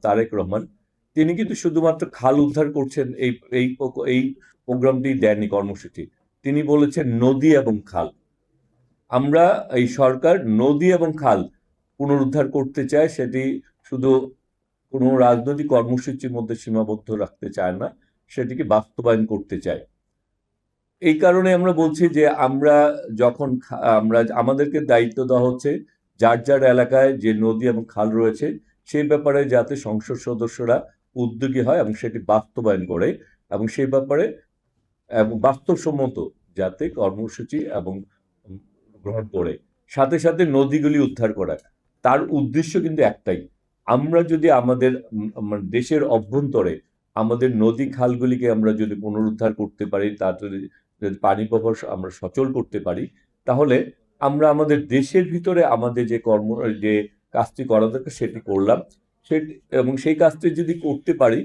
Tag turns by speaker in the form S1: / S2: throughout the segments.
S1: তারেক রহমান, তিনি কিন্তু শুধুমাত্র খাল উদ্ধার করছেন এই প্রোগ্রামটি দেননি, কর্মসূচি। তিনি বলেছেন নদী এবং খাল। আমরা এই সরকার নদী এবং খাল পুনরুদ্ধার করতে চায়, সেটি শুধু কোনো রাজনৈতিক কর্মসূচির মধ্যে সীমাবদ্ধ রাখতে চায় না, সেটিকে বাস্তবায়ন করতে চায়। এই কারণে আমরা বলছি যে আমরা যখন আমাদেরকে দায়িত্ব দেওয়া হচ্ছে যার যার এলাকায় যে নদী এবং খাল রয়েছে সেই ব্যাপারে যাতে সংসদ সদস্যরা উদ্যোগী হয় এবং সেটি বাস্তবায়ন করে, এবং সেই ব্যাপারে এবং বাস্তবসম্মত যাতে কর্মসূচি এবং গ্রহণ করে, সাথে সাথে নদীগুলি উদ্ধার করা। তার উদ্দেশ্য কিন্তু একটাই, আমরা যদি আমাদের দেশের অভ্যন্তরে আমাদের নদী খালগুলিকে আমরা যদি পুনরুদ্ধার করতে পারি, তাদের যদি পানি প্রবাহ আমরা সচল করতে পারি, তাহলে আমরা আমাদের দেশের ভিতরে আমাদের যে কাজটি করা দরকার সেটি করলাম, এবং সেই কাজটি যদি করতে পারি,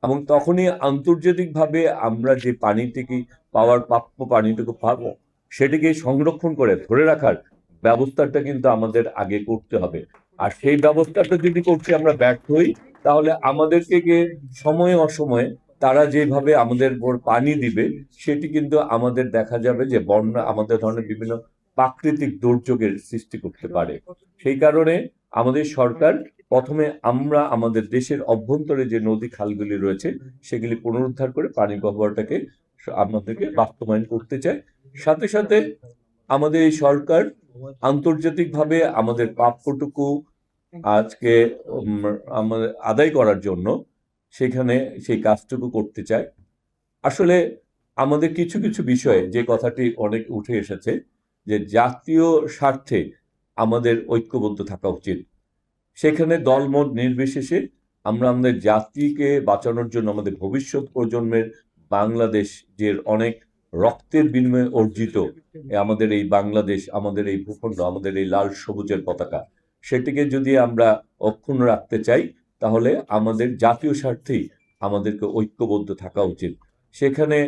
S1: এবং তখনই আন্তর্জাতিকভাবে আমরা যে পানিটিকে পাওয়ার প্রাপ্য পানিটুকু পাবো সেটিকে সংরক্ষণ করে ধরে রাখার ব্যবস্থাটা কিন্তু আমাদের আগে করতে হবে। আর সেই ব্যবস্থাটা যদি করতে আমরা ব্যর্থ হই, তাহলে আমাদেরকে সময়ে অসময়ে তারা যেভাবে আমাদের উপর পানি দিবে সেটি কিন্তু আমাদের দেখা যাবে যে বন্যা, আমাদের ধরনের বিভিন্ন প্রাকৃতিক দুর্যোগের সৃষ্টি করতে পারে। সেই কারণে আমাদের সরকার প্রথমে আমরা আমাদের দেশের অভ্যন্তরে যে নদী খালগুলি রয়েছে সেগুলি পুনরুদ্ধার করে পানি ব্যবহারটাকে আমাদেরকে বাস্তবায়ন করতে চায়। সাথে সাথে আমাদের এই সরকার আন্তর্জাতিকভাবে আমাদের প্রাপ্যটুকু আজকে আমাদের আদায় করার জন্য সেখানে সেই কাজটুকু করতে চায়। আসলে আমাদের কিছু কিছু বিষয়ে যে কথাটি অনেক উঠে এসেছে যে জাতীয় স্বার্থে আমাদের ঐক্যবদ্ধ থাকা উচিত, সেখানে দলমত নির্বিশেষে আমরা আমাদের জাতিকে বাঁচানোর জন্য আমাদের ভবিষ্যৎ প্রজন্মের বাংলাদেশ যে অনেক রক্তের বিনিময়ে অর্জিত আমাদের এই বাংলাদেশ, আমাদের এই ভূখণ্ড, আমাদের এই লাল সবুজের পতাকা, সেটিকে যদি আমরা অক্ষুণ্ণ রাখতে চাই তাহলে আমাদের জাতীয় স্বার্থেই আমাদেরকে ঐক্যবদ্ধ থাকা উচিত। সেখানে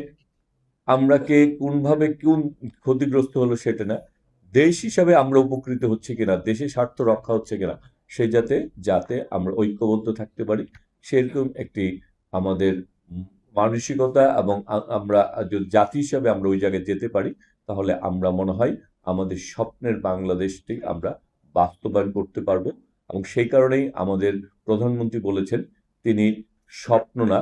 S1: আমরা কে কোনভাবে কোন ক্ষতিগ্রস্ত হলো সেটা না, দেশ হিসাবে আমরা উপকৃত হচ্ছে কিনা, দেশের স্বার্থ রক্ষা হচ্ছে কিনা, সে যাতে আমরা ঐক্যবদ্ধ থাকতে পারি, সেরকম একটি আমাদের মানসিকতা, এবং আমরা যদি জাতি হিসাবে আমরা ওই জায়গায় যেতে পারি তাহলে আমরা মনে হয় আমাদের স্বপ্নের বাংলাদেশটি আমরা বাস্তবায়ন করতে পারবো। এবং সেই কারণেই আমাদের প্রধানমন্ত্রী বলেছেন তিনি স্বপ্ন না,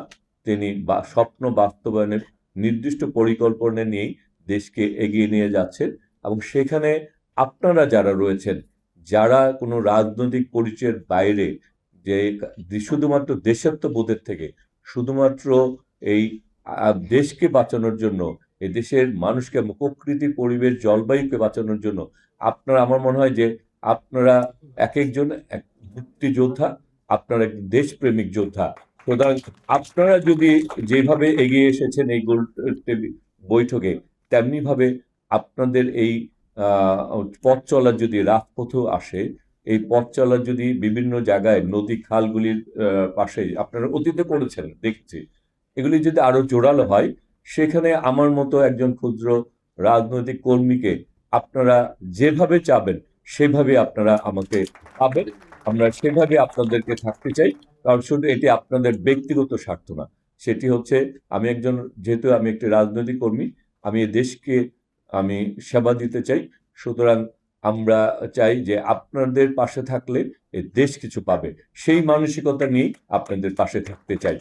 S1: তিনি স্বপ্ন বাস্তবায়নের নির্দিষ্ট পরিকল্পনা নিয়েই দেশকে এগিয়ে নিয়ে যাচ্ছেন। এবং সেখানে আপনারা যারা রয়েছেন, যারা কোনো রাজনৈতিক পরিচয়ের বাইরে, যে শুধুমাত্র দেশাত্মবোধের থেকে, শুধুমাত্র এই দেশকে বাঁচানোর জন্য, এই দেশের মানুষকে, প্রকৃতি, পরিবেশ, জলবায়ুকে বাঁচানোর জন্য আপনারা, আমার মনে হয় যে আপনারা এক একজন এক মুক্তিযোদ্ধা, আপনারা এক দেশপ্রেমিক যোদ্ধা। সুতরাং আপনারা যদি যেভাবে এগিয়ে এসেছেন এই গোল বৈঠকে, তেমনি ভাবে আপনাদের এই পথ চলার যদি রাজপথেও আসে, এই পথ চলার যদি বিভিন্ন জায়গায় নদী খালগুলির পাশে আপনারা অতীতে করেছেন দেখছি, এগুলি যদি আরো জোরালো হয়, সেখানে আমার মতো একজন ক্ষুদ্র রাজনৈতিক কর্মীকে আপনারা যেভাবে চাবেন সেভাবে আপনারা আমাকে পাবেন। আমরা সেভাবে আপনাদেরকে থাকতে চাই, কারণ শুধু এটি আপনাদের ব্যক্তিগত স্বার্থ না, সেটি হচ্ছে যেহেতু আমি একটি রাজনৈতিক কর্মী, আমি এই দেশকে আমি সেবা দিতে চাই। সুতরাং আমরা চাই যে আপনাদের পাশে থাকলে এই দেশ কিছু পাবে, সেই মানসিকতা নিয়েই আপনাদের পাশে থাকতে চাই।